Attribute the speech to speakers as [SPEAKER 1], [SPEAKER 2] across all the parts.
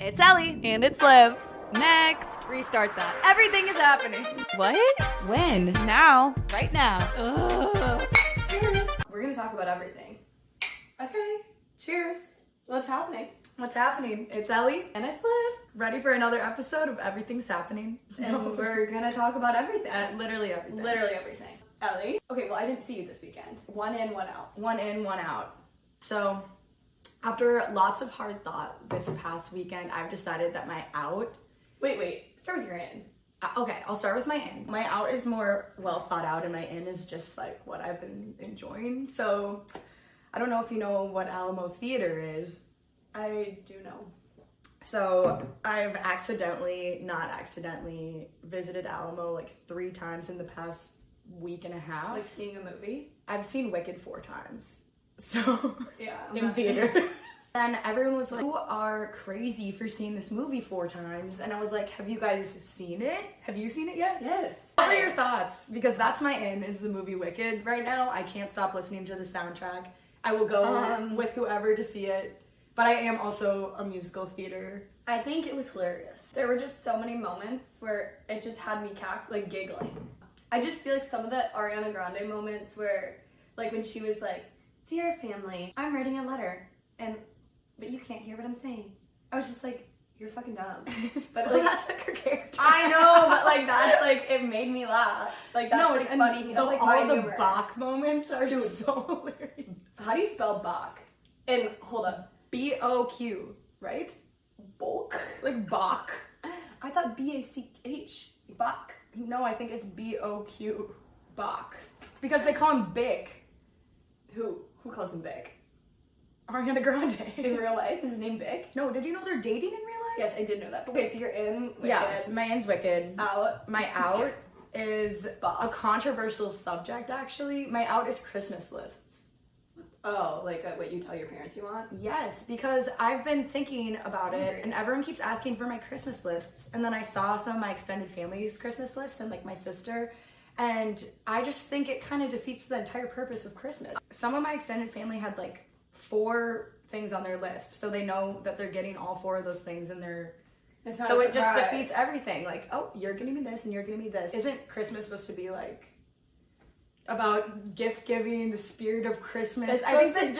[SPEAKER 1] It's Ellie.
[SPEAKER 2] And it's Liv. Next.
[SPEAKER 1] Restart that. Everything is happening.
[SPEAKER 2] What?
[SPEAKER 1] When?
[SPEAKER 2] Now.
[SPEAKER 1] Right now.
[SPEAKER 2] Ugh.
[SPEAKER 3] Cheers. We're gonna talk about everything. Okay. Cheers. What's happening?
[SPEAKER 1] What's happening? It's Ellie.
[SPEAKER 3] And it's Liv.
[SPEAKER 1] Ready for another episode of Everything's Happening.
[SPEAKER 3] And we're gonna talk about everything.
[SPEAKER 1] Literally everything.
[SPEAKER 3] Literally everything. Ellie. Okay, well, I didn't see you this weekend. One in, one out.
[SPEAKER 1] One in, one out. So, after lots of hard thought this past weekend, I've decided that my out...
[SPEAKER 3] Wait. Start with your in.
[SPEAKER 1] Okay, I'll start with my in. My out is more well thought out, and my in is just like what I've been enjoying. So, I don't know if you know what Alamo Theater is.
[SPEAKER 3] I do know.
[SPEAKER 1] So, I've not accidentally visited Alamo like 3 times in the past week and a half.
[SPEAKER 3] Like seeing a movie?
[SPEAKER 1] I've seen Wicked 4 times. So,
[SPEAKER 3] yeah,
[SPEAKER 1] in theater. And everyone was like, you are crazy for seeing this movie 4 times. And I was like, have you guys seen it? Have you seen it yet?
[SPEAKER 3] Yes.
[SPEAKER 1] What are your thoughts? Because that's my in, is the movie Wicked right now. I can't stop listening to the soundtrack. I will go with whoever to see it. But I am also a musical theater.
[SPEAKER 3] I think it was hilarious. There were just so many moments where it just had me giggling. I just feel like some of the Ariana Grande moments where, like when she was like, "Dear family, I'm writing a letter, but you can't hear what I'm saying." I was just like, "You're fucking dumb." But like,
[SPEAKER 1] that's like her character.
[SPEAKER 3] I know, but like that's like it made me laugh. Like that's like funny. That's like
[SPEAKER 1] all
[SPEAKER 3] my
[SPEAKER 1] the
[SPEAKER 3] humor.
[SPEAKER 1] Bach moments are so hilarious.
[SPEAKER 3] How do you spell Bach? And hold up,
[SPEAKER 1] B-O-Q, right?
[SPEAKER 3] Bulk?
[SPEAKER 1] Like Bach.
[SPEAKER 3] I thought B-A-C-H. Bach.
[SPEAKER 1] No, I think it's B-O-Q. Bach. Because they call him Big.
[SPEAKER 3] Who calls him Big?
[SPEAKER 1] Ariana Grande.
[SPEAKER 3] In real life? Is his name Big?
[SPEAKER 1] No, did you know they're dating in real life?
[SPEAKER 3] Yes, I did know that. Okay, so you're in Wicked.
[SPEAKER 1] Yeah, my in's Wicked.
[SPEAKER 3] Out.
[SPEAKER 1] My out is a controversial subject, actually. My out is Christmas lists.
[SPEAKER 3] Oh, like what you tell your parents you want?
[SPEAKER 1] Yes, because I've been thinking about it, and everyone keeps asking for my Christmas lists. And then I saw some of my extended family's Christmas lists, and like my sister, and I just think it kind of defeats the entire purpose of Christmas. Some of my extended family had like 4 things on their list, so they know that they're getting all 4 of those things in their... So it just defeats everything. Like, oh, you're getting me this, and you're getting me this. Isn't Christmas supposed to be like about gift giving, the spirit of Christmas? I think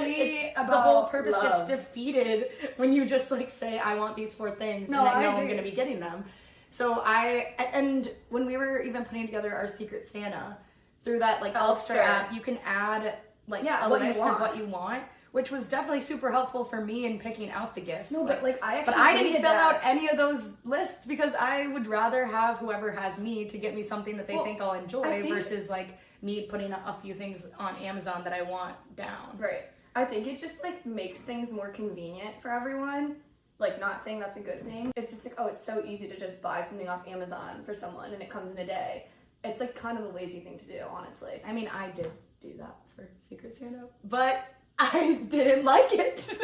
[SPEAKER 1] that the whole purpose gets defeated when you just like say, I want these 4 things, and I know I'm going to be getting them. So and when we were even putting together our Secret Santa through that like Elfster app, you can add like a list of what you want, which was definitely super helpful for me in picking out the gifts.
[SPEAKER 3] No, but like I
[SPEAKER 1] didn't fill out any of those lists because I would rather have whoever has me to get me something that they think I'll enjoy versus like me putting a few things on Amazon that I want down.
[SPEAKER 3] Right. I think it just like makes things more convenient for everyone. Like, not saying that's a good thing. It's just like, oh, it's so easy to just buy something off Amazon for someone and it comes in a day. It's like kind of a lazy thing to do, honestly.
[SPEAKER 1] I mean, I did do that for Secret Santa, but I didn't like it.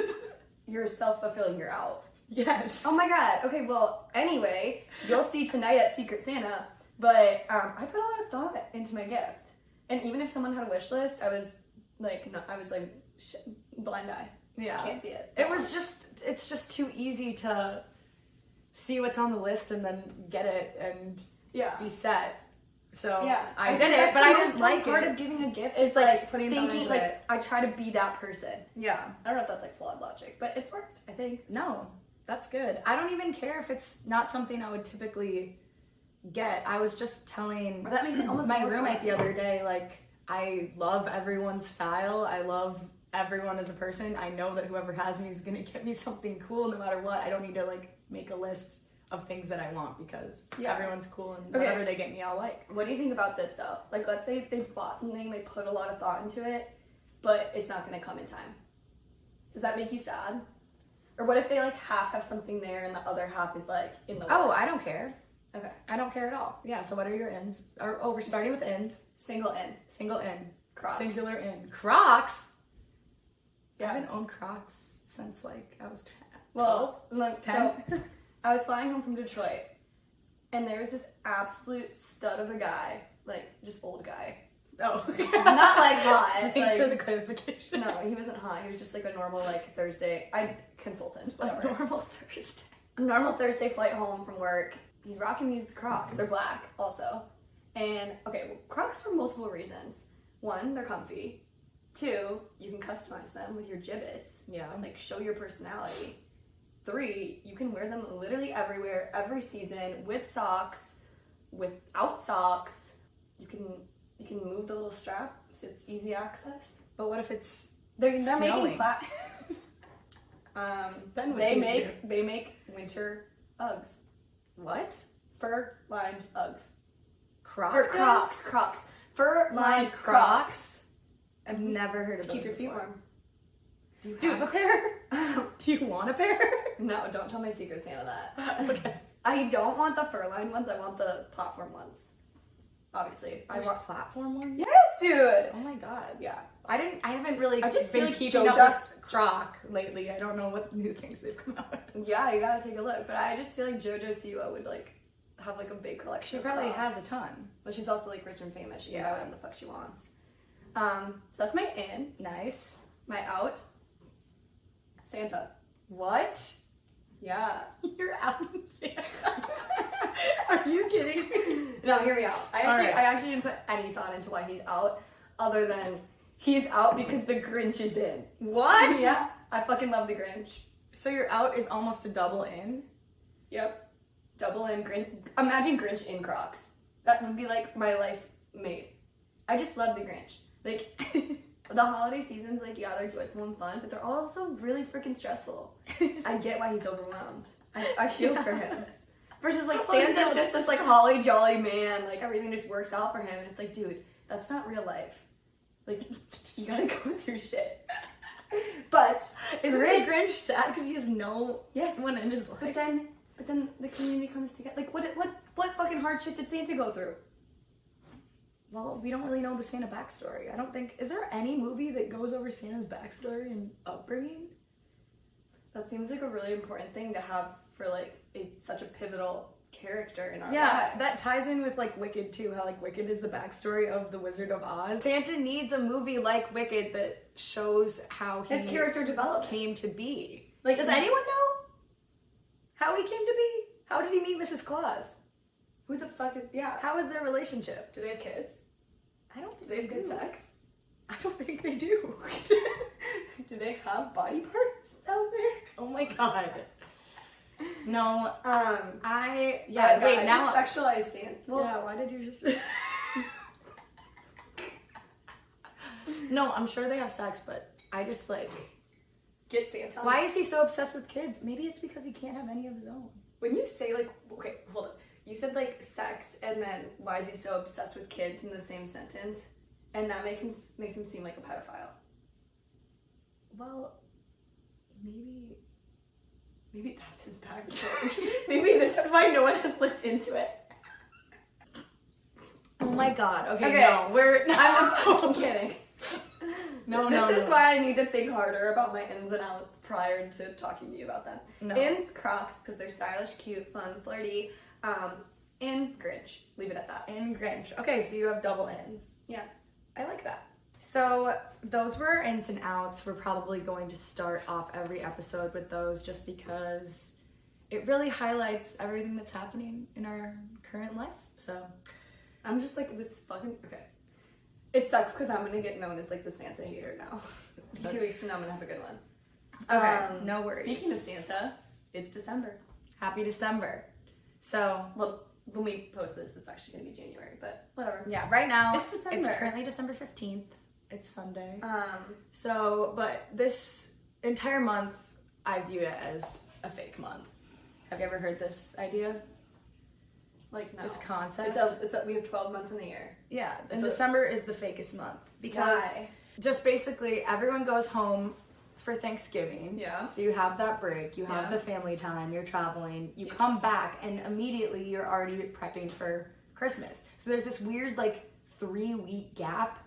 [SPEAKER 3] You're self-fulfilling, you're out.
[SPEAKER 1] Yes.
[SPEAKER 3] Oh my god. Okay, well, anyway, you'll see tonight at Secret Santa, but I put a lot of thought into my gift. And even if someone had a wish list, I was like, blind eye.
[SPEAKER 1] Yeah.
[SPEAKER 3] Can't see it.
[SPEAKER 1] It's just too easy to see what's on the list and then get it and be set. So I did it, but I didn't like it.
[SPEAKER 3] Part of giving a gift
[SPEAKER 1] is like putting
[SPEAKER 3] thinking like it. I try to be that person.
[SPEAKER 1] Yeah.
[SPEAKER 3] I don't know if that's like flawed logic, but it's worked, I think.
[SPEAKER 1] No, that's good. I don't even care if it's not something I would typically get. I was just telling
[SPEAKER 3] that makes it almost
[SPEAKER 1] my roommate the other day, like, I love everyone's style. I love everyone as a person. I know that whoever has me is gonna get me something cool no matter what. I don't need to like make a list of things that I want because everyone's cool and whatever they get me I'll like.
[SPEAKER 3] What do you think about this though? Like, let's say they bought something, they put a lot of thought into it, but it's not gonna come in time. Does that make you sad? Or what if they like half have something there and the other half is like in the works?
[SPEAKER 1] I don't care.
[SPEAKER 3] Okay.
[SPEAKER 1] I don't care at all. Yeah, so what are your ins? We're starting with ins.
[SPEAKER 3] Single in.
[SPEAKER 1] Single in.
[SPEAKER 3] Crocs.
[SPEAKER 1] Singular in. Crocs?
[SPEAKER 3] Yeah.
[SPEAKER 1] I haven't owned Crocs since like I was 10.
[SPEAKER 3] Well, look,
[SPEAKER 1] 10?
[SPEAKER 3] So I was flying home from Detroit and there was this absolute stud of a guy, like just old guy.
[SPEAKER 1] Oh.
[SPEAKER 3] Not like hot.
[SPEAKER 1] Thanks for the clarification.
[SPEAKER 3] No, he wasn't hot. He was just like a normal like Thursday consultant, whatever.
[SPEAKER 1] A normal Thursday.
[SPEAKER 3] normal Thursday flight home from work. He's rocking these Crocs. They're black also. And okay, well, Crocs for multiple reasons. One, they're comfy. Two, you can customize them with your gibbets.
[SPEAKER 1] Yeah.
[SPEAKER 3] And like show your personality. Three, you can wear them literally everywhere, every season, with socks, without socks. You can move the little strap so it's easy access.
[SPEAKER 1] But what if it's
[SPEAKER 3] They're
[SPEAKER 1] snowing?
[SPEAKER 3] making
[SPEAKER 1] Then what
[SPEAKER 3] they
[SPEAKER 1] do you
[SPEAKER 3] make winter Uggs.
[SPEAKER 1] what?
[SPEAKER 3] Fur lined Uggs.
[SPEAKER 1] Crocs?
[SPEAKER 3] Or Crocs. Fur lined
[SPEAKER 1] Lined
[SPEAKER 3] Crocs.
[SPEAKER 1] Crocs? I've never heard of those
[SPEAKER 3] Keep your feet
[SPEAKER 1] before.
[SPEAKER 3] warm.
[SPEAKER 1] Do you have a pair? Do you want a pair?
[SPEAKER 3] No, don't tell my Secret Santa that.
[SPEAKER 1] Okay.
[SPEAKER 3] I don't want the fur lined ones. I want the platform ones. Obviously,
[SPEAKER 1] There's platform ones?
[SPEAKER 3] Yes, dude.
[SPEAKER 1] Oh my god.
[SPEAKER 3] Yeah.
[SPEAKER 1] I haven't really
[SPEAKER 3] I just feel
[SPEAKER 1] been
[SPEAKER 3] like
[SPEAKER 1] keeping up
[SPEAKER 3] JoJo's-
[SPEAKER 1] with Croc lately. I don't know what new things they've come out with.
[SPEAKER 3] Yeah, you gotta take a look. But I just feel like JoJo Siwa would like have like a big collection.
[SPEAKER 1] She
[SPEAKER 3] of
[SPEAKER 1] probably
[SPEAKER 3] Crocs.
[SPEAKER 1] has a ton.
[SPEAKER 3] But she's also like rich and famous. She can
[SPEAKER 1] Yeah.
[SPEAKER 3] buy whatever the fuck she wants. So that's my in.
[SPEAKER 1] Nice.
[SPEAKER 3] My out. Santa.
[SPEAKER 1] What?
[SPEAKER 3] Yeah.
[SPEAKER 1] You're out in Santa. Are you kidding me?
[SPEAKER 3] No, hear me out. I
[SPEAKER 1] Alright.
[SPEAKER 3] actually didn't put any thought into why he's out, other than he's out because the Grinch is in.
[SPEAKER 1] What?
[SPEAKER 3] Yeah. I fucking love the Grinch.
[SPEAKER 1] So your out is almost a double in?
[SPEAKER 3] Yep. Double in Grinch. Imagine Grinch in Crocs. That would be like my life made. I just love the Grinch. Like, the holiday seasons, like, yeah, they're joyful and fun, but they're also really freaking stressful. I get why he's overwhelmed. I feel for him. Versus, like, Santa's just this, like, holly jolly man. Like, everything just works out for him. And it's like, dude, that's not real life. Like, you gotta go through shit. But,
[SPEAKER 1] Isn't the Grinch sad because he has no one in his life?
[SPEAKER 3] But then the community comes together. Like, what fucking hardship did Santa go through?
[SPEAKER 1] Well, we don't really know the Santa backstory. I don't think... Is there any movie that goes over Santa's backstory and upbringing?
[SPEAKER 3] That seems like a really important thing to have for, like, such a pivotal character in our lives.
[SPEAKER 1] Yeah, that ties in with, like, Wicked, too. How, like, Wicked is the backstory of the Wizard of Oz. Santa needs a movie like Wicked that shows how he...
[SPEAKER 3] His character development.
[SPEAKER 1] ...came to be.
[SPEAKER 3] Like,
[SPEAKER 1] does anyone know how he came to be? How did he meet Mrs. Claus?
[SPEAKER 3] Who the fuck is... Yeah.
[SPEAKER 1] How is their relationship?
[SPEAKER 3] Do they have kids?
[SPEAKER 1] I don't think
[SPEAKER 3] Do they have good sex?
[SPEAKER 1] I don't think they do.
[SPEAKER 3] Do they have body parts down there?
[SPEAKER 1] Oh my god. No,
[SPEAKER 3] I
[SPEAKER 1] wait, now
[SPEAKER 3] just sexualize Santa. Well,
[SPEAKER 1] yeah, why did you just No, I'm sure they have sex, but I just like
[SPEAKER 3] get Santa.
[SPEAKER 1] why is he so obsessed with kids? Maybe it's because he can't have any of his own.
[SPEAKER 3] When you say like, okay, hold on. You said like sex, and then why is he so obsessed with kids in the same sentence? And that makes him seem like a pedophile.
[SPEAKER 1] Well,
[SPEAKER 3] Maybe that's his backstory. Maybe this is why no one has looked into it.
[SPEAKER 1] oh my god. Okay, no,
[SPEAKER 3] I'm kidding.
[SPEAKER 1] No,
[SPEAKER 3] This is why I need to think harder about my ins and outs prior to talking to you about them.
[SPEAKER 1] No.
[SPEAKER 3] Ins, Crocs, because they're stylish, cute, fun, flirty. In, Grinch. Leave it at that.
[SPEAKER 1] In Grinch. Okay, so you have double ins.
[SPEAKER 3] Yeah.
[SPEAKER 1] I like that. So those were ins and outs. We're probably going to start off every episode with those just because it really highlights everything that's happening in our current life. So
[SPEAKER 3] I'm just like this fucking... Okay. It sucks because I'm going to get known as like the Santa hater now. 2 weeks from now I'm going to have a good one.
[SPEAKER 1] okay, no worries.
[SPEAKER 3] Speaking of Santa, it's December.
[SPEAKER 1] Happy December. So
[SPEAKER 3] Well, when we post this, it's actually going to be January, but whatever.
[SPEAKER 1] yeah, right now
[SPEAKER 3] It's December.
[SPEAKER 1] It's currently December 15th. It's Sunday.
[SPEAKER 3] So,
[SPEAKER 1] But this entire month I view it as a fake month. Have you ever heard this idea?
[SPEAKER 3] like, no.
[SPEAKER 1] This concept?
[SPEAKER 3] We have 12 months in the year.
[SPEAKER 1] Yeah, and December is the fakest month because
[SPEAKER 3] Why?
[SPEAKER 1] just basically everyone goes home for Thanksgiving.
[SPEAKER 3] Yeah.
[SPEAKER 1] So you have that break, you have
[SPEAKER 3] Yeah.
[SPEAKER 1] the family time, you're traveling, you come back, and immediately you're already prepping for Christmas. So there's this weird, like, 3-week gap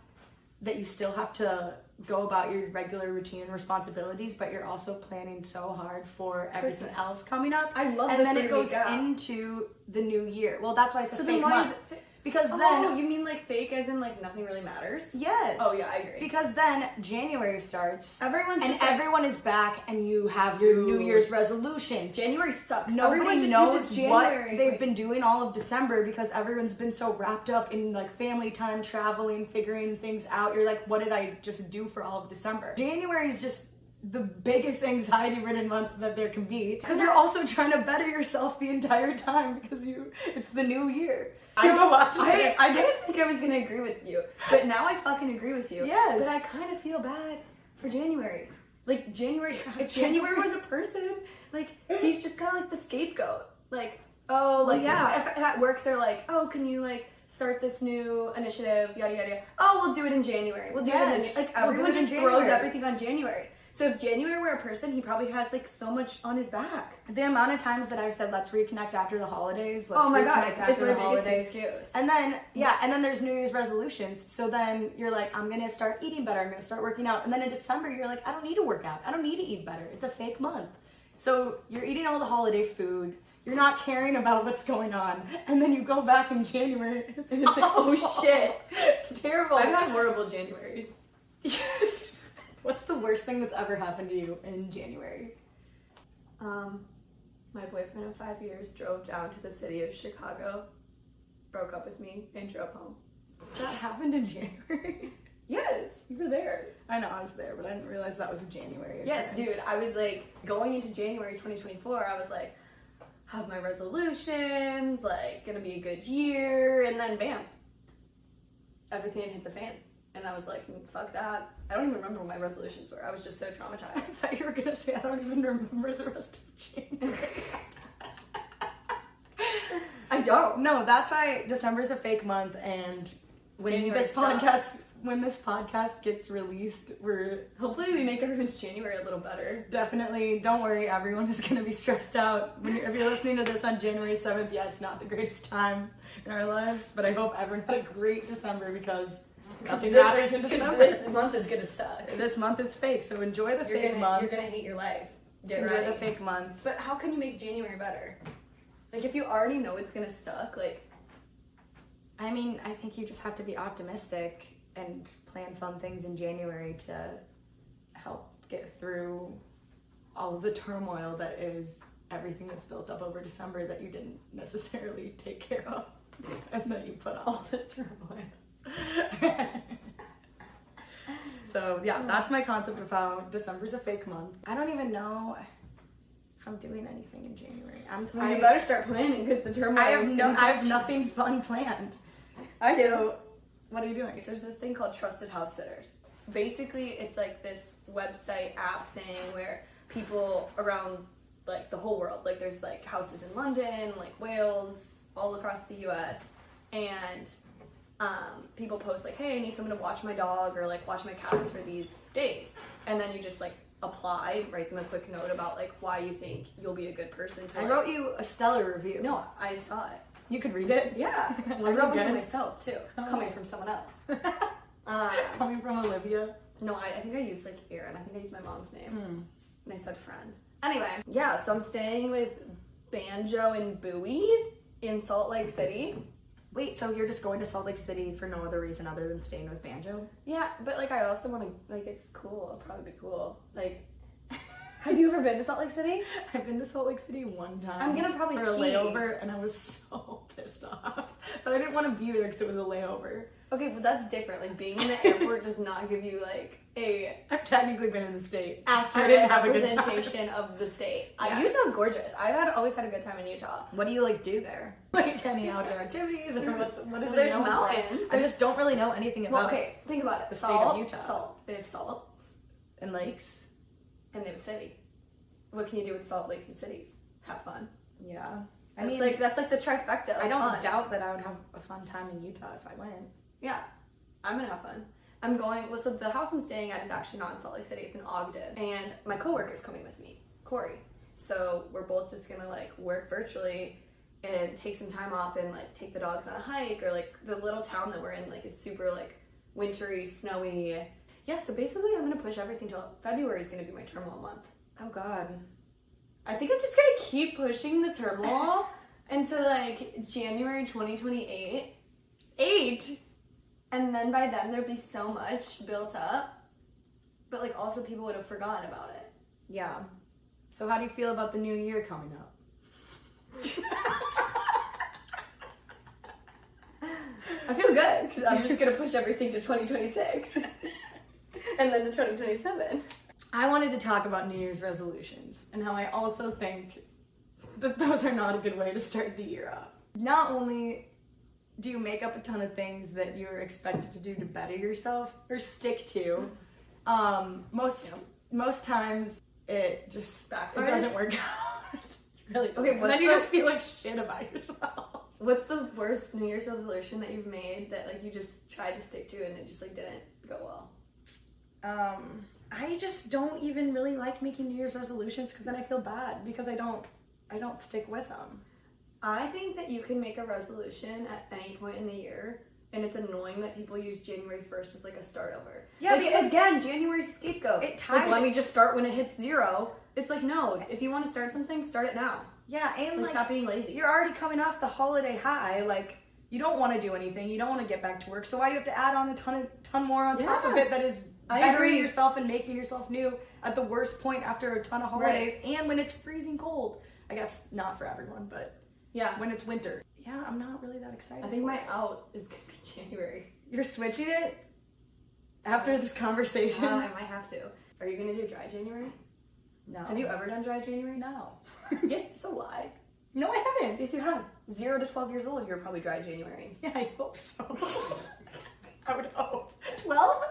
[SPEAKER 1] that you still have to go about your regular routine and responsibilities, but you're also planning so hard for everything
[SPEAKER 3] Christmas.
[SPEAKER 1] else coming up.
[SPEAKER 3] I love
[SPEAKER 1] and
[SPEAKER 3] the
[SPEAKER 1] then it
[SPEAKER 3] 3-week
[SPEAKER 1] goes
[SPEAKER 3] gap.
[SPEAKER 1] into the new year. Well, that's why it's a
[SPEAKER 3] So
[SPEAKER 1] fake
[SPEAKER 3] then why
[SPEAKER 1] month.
[SPEAKER 3] is it...
[SPEAKER 1] Because
[SPEAKER 3] Oh,
[SPEAKER 1] then...
[SPEAKER 3] you mean like fake as in like nothing really matters?
[SPEAKER 1] Yes.
[SPEAKER 3] Oh, yeah, I agree.
[SPEAKER 1] Because then January starts.
[SPEAKER 3] Everyone's
[SPEAKER 1] and
[SPEAKER 3] just like,
[SPEAKER 1] everyone is back and you have your New Year's resolutions.
[SPEAKER 3] January sucks.
[SPEAKER 1] Nobody
[SPEAKER 3] Everyone just
[SPEAKER 1] knows
[SPEAKER 3] uses
[SPEAKER 1] what
[SPEAKER 3] January.
[SPEAKER 1] they've been doing all of December because everyone's been so wrapped up in like family time, traveling, figuring things out. You're like, what did I just do for all of December? January is just the biggest anxiety-ridden month that there can be because you're also trying to better yourself the entire time because it's the new year.
[SPEAKER 3] I didn't think I was gonna agree with you, but now I fucking agree with you.
[SPEAKER 1] Yes.
[SPEAKER 3] But I kind of feel bad for January. Like January, if January was a person, like he's just kind of like the scapegoat. Like, oh, like
[SPEAKER 1] yeah.
[SPEAKER 3] if at work they're like, oh, can you like start this new initiative, yada yada yada. Oh, we'll do it in January. We'll do it in like everyone just throws everything on January. So if January were a person, he probably has like so much on his back.
[SPEAKER 1] The amount of times that I've said, let's reconnect after the holidays.
[SPEAKER 3] Oh my god,
[SPEAKER 1] after
[SPEAKER 3] it's my biggest excuse.
[SPEAKER 1] And then, and then there's New Year's resolutions. So then you're like, I'm going to start eating better. I'm going to start working out. And then in December, you're like, I don't need to work out. I don't need to eat better. It's a fake month. So you're eating all the holiday food. You're not caring about what's going on. And then you go back in January and it's like,
[SPEAKER 3] oh shit.
[SPEAKER 1] It's terrible.
[SPEAKER 3] I've had horrible Januaries.
[SPEAKER 1] What's the worst thing that's ever happened to you in January?
[SPEAKER 3] My boyfriend of 5 years drove down to the city of Chicago, broke up with me, and drove home.
[SPEAKER 1] That happened in January?
[SPEAKER 3] Yes, you were there.
[SPEAKER 1] I know, I was there, but I didn't realize that was a January
[SPEAKER 3] Yes,
[SPEAKER 1] occurrence.
[SPEAKER 3] dude, I was like, going into January 2024, I was like, have my resolutions, like, gonna be a good year, and then bam, everything had hit the fan. And I was like, fuck that. I don't even remember what my resolutions were. I was just so
[SPEAKER 1] I
[SPEAKER 3] traumatized.
[SPEAKER 1] thought you were gonna say I don't even remember the rest of January.
[SPEAKER 3] I don't.
[SPEAKER 1] No, that's why December's a fake month, and when
[SPEAKER 3] January
[SPEAKER 1] this podcast gets released, we're
[SPEAKER 3] Hopefully we make everyone's January a little better.
[SPEAKER 1] definitely, don't worry, everyone is gonna be stressed out. If you're listening to this on January 7th, yeah, it's not the greatest time in our lives, but I hope everyone had a great December because nothing matters in December.
[SPEAKER 3] This month is gonna suck.
[SPEAKER 1] This month is fake, so enjoy the fake month.
[SPEAKER 3] You're gonna hate your life. Get
[SPEAKER 1] Enjoy
[SPEAKER 3] ready.
[SPEAKER 1] the fake month.
[SPEAKER 3] But how can you make January better? Like, if you already know it's gonna suck, like...
[SPEAKER 1] I mean, I think you just have to be optimistic and plan fun things in January to help get through all of the turmoil that is everything that's built up over December that you didn't necessarily take care of and that you put off.
[SPEAKER 3] all the turmoil.
[SPEAKER 1] So yeah, that's my concept of how December's a fake month. I don't even know if I'm doing anything in January.
[SPEAKER 3] You better start planning because the turmoil
[SPEAKER 1] I
[SPEAKER 3] is
[SPEAKER 1] have nothing fun planned.
[SPEAKER 3] I do.
[SPEAKER 1] So, what are you doing?
[SPEAKER 3] So there's this thing called Trusted House Sitters. Basically, it's like this website app thing where people around like the whole world, like there's like houses in London, like Wales, all across the US, and people post like, hey, I need someone to watch my dog or like watch my cats for these days. And then you just like apply, write them a quick note about like why you think you'll be a good person to
[SPEAKER 1] I
[SPEAKER 3] like...
[SPEAKER 1] wrote you a stellar review.
[SPEAKER 3] No, I saw it.
[SPEAKER 1] You could read it?
[SPEAKER 3] Yeah. I
[SPEAKER 1] Was it
[SPEAKER 3] wrote one
[SPEAKER 1] good?
[SPEAKER 3] for myself too, coming
[SPEAKER 1] nice.
[SPEAKER 3] from someone else.
[SPEAKER 1] Coming from Olivia.
[SPEAKER 3] No, I think I used like Erin. I think I used my mom's name. And I said friend. Anyway, yeah, so I'm staying with Banjo and Bowie in Salt Lake City.
[SPEAKER 1] Wait, so you're just going to Salt Lake City for no other reason other than staying with Banjo?
[SPEAKER 3] Yeah, but like I also want to, like, it's cool. It'll probably be cool. Like, have you ever been to Salt Lake City?
[SPEAKER 1] I've been to Salt Lake City one time.
[SPEAKER 3] I'm gonna probably
[SPEAKER 1] for
[SPEAKER 3] ski.
[SPEAKER 1] a layover, and I was so pissed off. But I didn't want to be there because it was a layover.
[SPEAKER 3] Okay, but that's different. Like, being in the airport does not give you, like, a
[SPEAKER 1] I've technically been in the state. I
[SPEAKER 3] accurate
[SPEAKER 1] didn't have a good time.
[SPEAKER 3] representation of the state.
[SPEAKER 1] Yeah.
[SPEAKER 3] Utah's gorgeous. I've always had a good time in Utah.
[SPEAKER 1] What do you like do there? Like any outdoor activities or what is it?
[SPEAKER 3] There's
[SPEAKER 1] known for?
[SPEAKER 3] mountains.
[SPEAKER 1] I just don't really know anything about
[SPEAKER 3] Well, okay, think about it.
[SPEAKER 1] the state
[SPEAKER 3] Salt,
[SPEAKER 1] of Utah.
[SPEAKER 3] salt. They have salt,
[SPEAKER 1] and lakes.
[SPEAKER 3] and they have a city. What can you do with salt, lakes, and cities? Have fun.
[SPEAKER 1] Yeah.
[SPEAKER 3] I mean, like that's like the trifecta of
[SPEAKER 1] I don't
[SPEAKER 3] fun.
[SPEAKER 1] doubt that I would have a fun time in Utah if I went.
[SPEAKER 3] Yeah, I'm gonna have fun. I'm going. Well, so the house I'm staying at is actually not in Salt Lake City. It's in Ogden, and my coworker's coming with me, Corey. So we're both just gonna like work virtually and take some time off and like take the dogs on a hike, or like the little town that we're in like is super like wintry, snowy. Yeah. So basically, I'm gonna push everything till February is gonna be my terminal month.
[SPEAKER 1] Oh God.
[SPEAKER 3] I think I'm just gonna keep pushing the terminal until like January 2028. 8, and then by then there'd be so much built up, but like also people would have forgotten about it.
[SPEAKER 1] Yeah. So how do you feel about the new year coming up?
[SPEAKER 3] I feel good because I'm just gonna push everything to 2026 and then to 2027.
[SPEAKER 1] I wanted to talk about New Year's resolutions and how I also think that those are not a good way to start the year off. Not only do you make up a ton of things that you're expected to do to better yourself or stick to, most times it just
[SPEAKER 3] Backfires?
[SPEAKER 1] It doesn't work out. Really.
[SPEAKER 3] Okay,
[SPEAKER 1] and then you just feel like shit about yourself.
[SPEAKER 3] What's the worst New Year's resolution that you've made that like you just tried to stick to and it just like didn't go well?
[SPEAKER 1] I just don't even really like making New Year's resolutions because then I feel bad because I don't stick with them.
[SPEAKER 3] I think that you can make a resolution at any point in the year, and it's annoying that people use January 1st as like a start over.
[SPEAKER 1] Yeah,
[SPEAKER 3] like,
[SPEAKER 1] because
[SPEAKER 3] again, January's scapegoat.
[SPEAKER 1] It ties
[SPEAKER 3] like, let me just start when it hits 0. It's like, no, if you want to start something, start it now.
[SPEAKER 1] Yeah, and
[SPEAKER 3] like stop being lazy.
[SPEAKER 1] You're already coming off the holiday high. Like, you don't want to do anything. You don't want to get back to work. So why do you have to add on a ton more on top of it that is bettering yourself and making yourself new at the worst point after a ton of holidays and when it's freezing cold? I guess not for everyone, but
[SPEAKER 3] yeah,
[SPEAKER 1] when it's winter. Yeah, I'm not really that excited.
[SPEAKER 3] I think my out is gonna be January.
[SPEAKER 1] You're switching it after this conversation?
[SPEAKER 3] I might have to. Are you gonna do dry January?
[SPEAKER 1] No.
[SPEAKER 3] Have you ever done dry January?
[SPEAKER 1] No.
[SPEAKER 3] Yes, it's a lie.
[SPEAKER 1] No, I haven't.
[SPEAKER 3] Yes, you have. 0 to 12 years old, you're probably dry January.
[SPEAKER 1] Yeah, I hope so. I would hope. 12?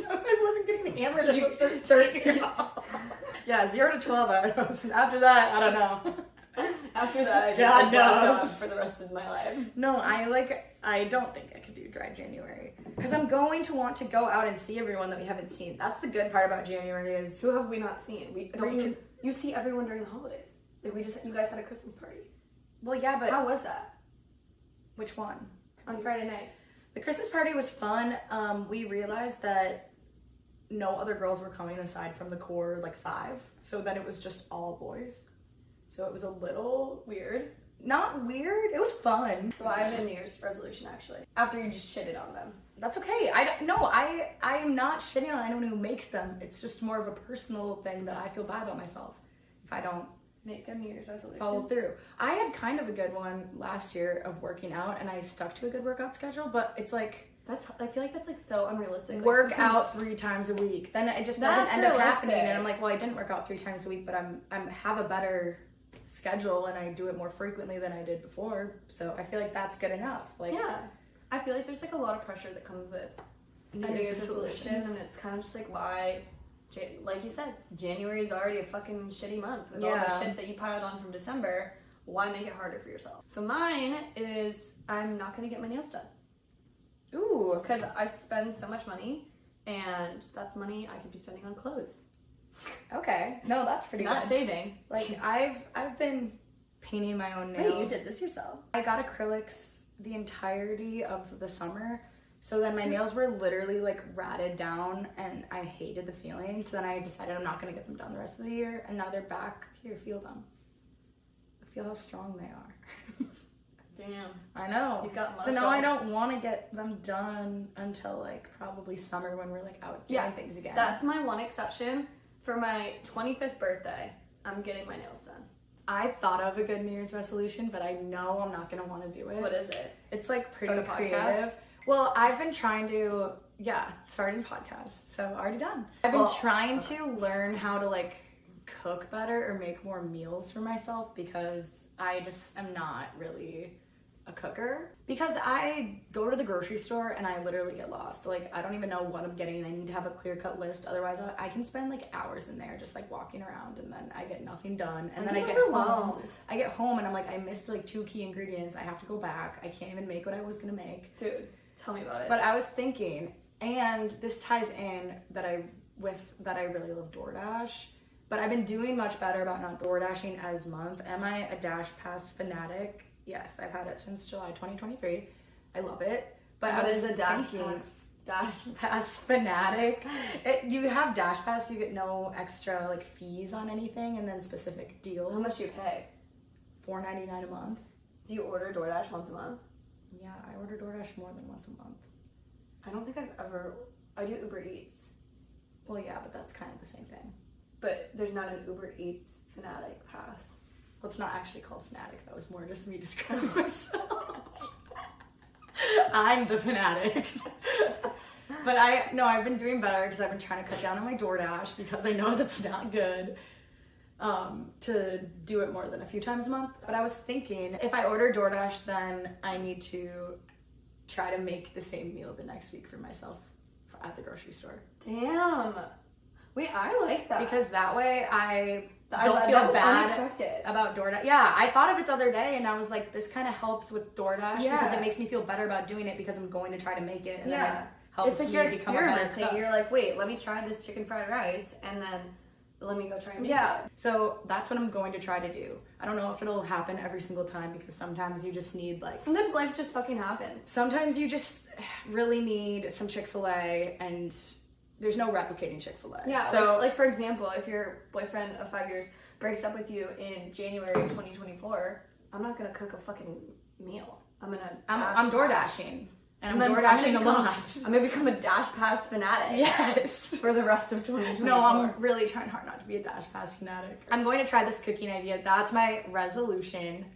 [SPEAKER 1] I wasn't getting hammered at 13. Yeah, 0 to 12. After that, I don't know.
[SPEAKER 3] After that, I just
[SPEAKER 1] God
[SPEAKER 3] knows
[SPEAKER 1] knows.
[SPEAKER 3] for the rest of my life.
[SPEAKER 1] No, I don't think I could do dry January because I'm going to want to go out and see everyone that we haven't seen. That's the good part about January is
[SPEAKER 3] who have we not seen? You see everyone during the holidays. Like you guys had a Christmas party.
[SPEAKER 1] Well, yeah, but
[SPEAKER 3] how was that?
[SPEAKER 1] Which one?
[SPEAKER 3] On Friday night.
[SPEAKER 1] The Christmas party was fun. We realized that no other girls were coming aside from the core, like 5. So then it was just all boys. So it was a little
[SPEAKER 3] weird.
[SPEAKER 1] Not weird. It was fun.
[SPEAKER 3] So I have a New Year's resolution actually. After you just shitted on them.
[SPEAKER 1] That's okay. I am not shitting on anyone who makes them. It's just more of a personal thing that I feel bad about myself if I don't
[SPEAKER 3] make a New Year's resolution.
[SPEAKER 1] Follow through. I had kind of a good one last year of working out, and I stuck to a good workout schedule. But it's like
[SPEAKER 3] I feel like that's like so unrealistic.
[SPEAKER 1] Work out 3 times a week. Then it just doesn't end up happening, and I'm like, well, I didn't work out 3 times a week, but I'm have a better schedule and I do it more frequently than I did before. So I feel like that's good enough. Like
[SPEAKER 3] yeah, I feel like there's like a lot of pressure that comes with a New Year's resolution, and it's kind of just like why. Like you said, January is already a fucking shitty month with all the shit that you piled on from December. Why make it harder for yourself? So mine is I'm not gonna get my nails done.
[SPEAKER 1] Ooh,
[SPEAKER 3] because I spend so much money, and that's money I could be spending on clothes.
[SPEAKER 1] Okay, no, that's pretty
[SPEAKER 3] not
[SPEAKER 1] good.
[SPEAKER 3] saving.
[SPEAKER 1] Like I've been painting my own nails.
[SPEAKER 3] Wait, you did this yourself?
[SPEAKER 1] I got acrylics the entirety of the summer. So then my nails were literally like ratted down and I hated the feeling. So then I decided I'm not going to get them done the rest of the year. And now they're back. Here, feel them. Feel how strong they are.
[SPEAKER 3] Damn.
[SPEAKER 1] I know.
[SPEAKER 3] He's got muscle.
[SPEAKER 1] So now I don't want to get them done until like probably summer when we're like out doing things again.
[SPEAKER 3] That's my one exception. For my 25th birthday, I'm getting my nails done.
[SPEAKER 1] I thought of a good New Year's resolution, but I know I'm not going to want to do it.
[SPEAKER 3] What is it?
[SPEAKER 1] It's like pretty
[SPEAKER 3] Start a
[SPEAKER 1] creative.
[SPEAKER 3] podcast?
[SPEAKER 1] Well, I've been trying to, starting podcasts. So already done. I've been trying to learn how to like cook better or make more meals for myself because I just am not really a cooker. Because I go to the grocery store and I literally get lost. Like, I don't even know what I'm getting. I need to have a clear-cut list. Otherwise, I can spend like hours in there just like walking around and then I get nothing done. And then I get home and I'm like, I missed like 2 key ingredients. I have to go back. I can't even make what I was gonna make.
[SPEAKER 3] Dude, tell me about it.
[SPEAKER 1] But I was thinking, and this ties in that I really love DoorDash. But I've been doing much better about not DoorDashing as month. Am I a DashPass fanatic? Yes, I've had it since July 2023. I love it. But
[SPEAKER 3] what
[SPEAKER 1] I was
[SPEAKER 3] is a
[SPEAKER 1] DashPass fanatic? You have DashPass, you get no extra like fees on anything, and then specific deals.
[SPEAKER 3] How much do you pay?
[SPEAKER 1] $4.99 a month.
[SPEAKER 3] Do you order DoorDash once a month?
[SPEAKER 1] Yeah, I order DoorDash more than once a month.
[SPEAKER 3] I don't think I do Uber Eats.
[SPEAKER 1] Well, yeah, but that's kind of the same thing.
[SPEAKER 3] But there's not an Uber Eats Fanatic pass.
[SPEAKER 1] Well, it's not actually called Fanatic. That was more just me describing myself. I'm the fanatic. But I've been doing better because I've been trying to cut down on my DoorDash because I know that's not good to do it more than a few times a month. But I was thinking, if I order DoorDash, then I need to try to make the same meal the next week for myself at the grocery store.
[SPEAKER 3] Damn. Wait, I like that.
[SPEAKER 1] Because that way I don't feel bad about DoorDash. Yeah, I thought of it the other day and I was like, this kind of helps with DoorDash because it makes me feel better about doing it because I'm going to try to make it. And then it helps
[SPEAKER 3] it's like
[SPEAKER 1] me
[SPEAKER 3] you're
[SPEAKER 1] become a better
[SPEAKER 3] experimenting.
[SPEAKER 1] cook.
[SPEAKER 3] You're like, wait, let me try this chicken fried rice and then let me go try and make it.
[SPEAKER 1] So that's what I'm going to try to do. I don't know if it'll happen every single time because sometimes you just need
[SPEAKER 3] sometimes life just fucking happens.
[SPEAKER 1] Sometimes you just really need some Chick-fil-A and there's no replicating Chick-fil-A.
[SPEAKER 3] Yeah, so like for example, if your boyfriend of 5 years breaks up with you in January of 2024, I'm not gonna cook a fucking meal. I'm
[SPEAKER 1] DoorDashing. And I'm DoorDashing a lot.
[SPEAKER 3] I'm gonna become a DashPass fanatic.
[SPEAKER 1] Yes.
[SPEAKER 3] For the rest of 2024.
[SPEAKER 1] No, I'm really trying hard not to be a DashPass fanatic. I'm going to try this cooking idea. That's my resolution.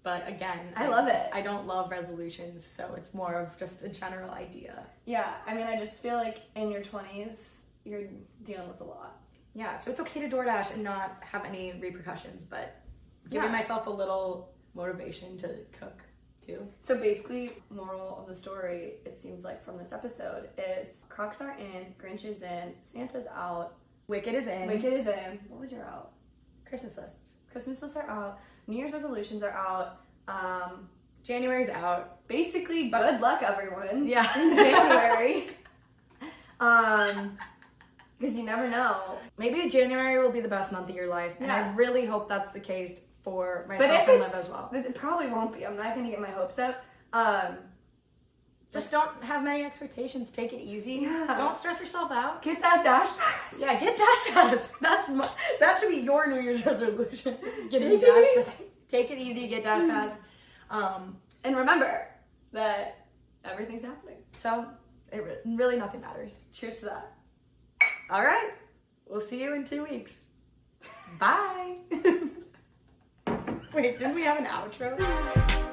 [SPEAKER 1] But again,
[SPEAKER 3] I love it.
[SPEAKER 1] I don't love resolutions, so it's more of just a general idea.
[SPEAKER 3] Yeah, I mean, I just feel like in your 20s, you're dealing with a lot.
[SPEAKER 1] Yeah, so it's okay to DoorDash and not have any repercussions, but giving myself a little motivation to cook too.
[SPEAKER 3] So basically, moral of the story, it seems like from this episode, is Crocs are in, Grinch is in, Santa's out,
[SPEAKER 1] Wicked is in.
[SPEAKER 3] Wicked is in. What was your out?
[SPEAKER 1] Christmas lists.
[SPEAKER 3] Christmas lists are out. New Year's resolutions are out.
[SPEAKER 1] January's out.
[SPEAKER 3] Basically, good luck, everyone.
[SPEAKER 1] Yeah.
[SPEAKER 3] In January. Because you never know.
[SPEAKER 1] Maybe January will be the best month of your life, and I really hope that's the case for myself
[SPEAKER 3] but
[SPEAKER 1] and Liv as well.
[SPEAKER 3] It probably won't be. I'm not going to get my hopes up.
[SPEAKER 1] Just don't have many expectations. Take it easy.
[SPEAKER 3] Yeah.
[SPEAKER 1] Don't stress yourself out.
[SPEAKER 3] Get that DashPass.
[SPEAKER 1] Yeah, get DashPass. That should be your New Year's resolution. Getting DashPass. Take it easy. Get DashPass.
[SPEAKER 3] And remember that everything's happening.
[SPEAKER 1] So, really nothing matters.
[SPEAKER 3] Cheers to that.
[SPEAKER 1] All right. We'll see you in 2 weeks. Bye. Wait, didn't we have an outro?